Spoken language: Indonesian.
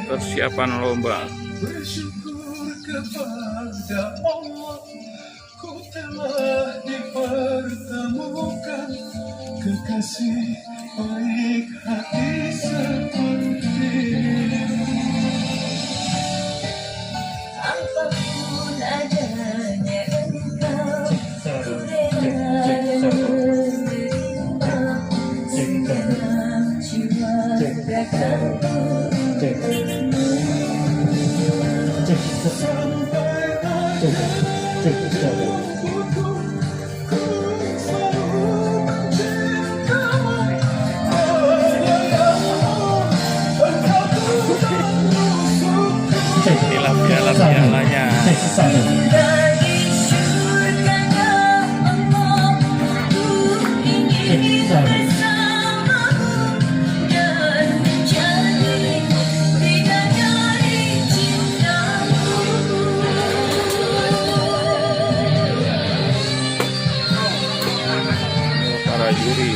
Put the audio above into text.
persiapan lomba. Bersyukur kepada Allah, ku telah dipertemukan kekasih baik hati seperti apapun adanya engkau, ku rela segenap jiwa ragaku. Inilah piala-pialanya. Dari surganya Allah, ku ingin bersamamu dan menjadi bidadari cintamu. Para juri.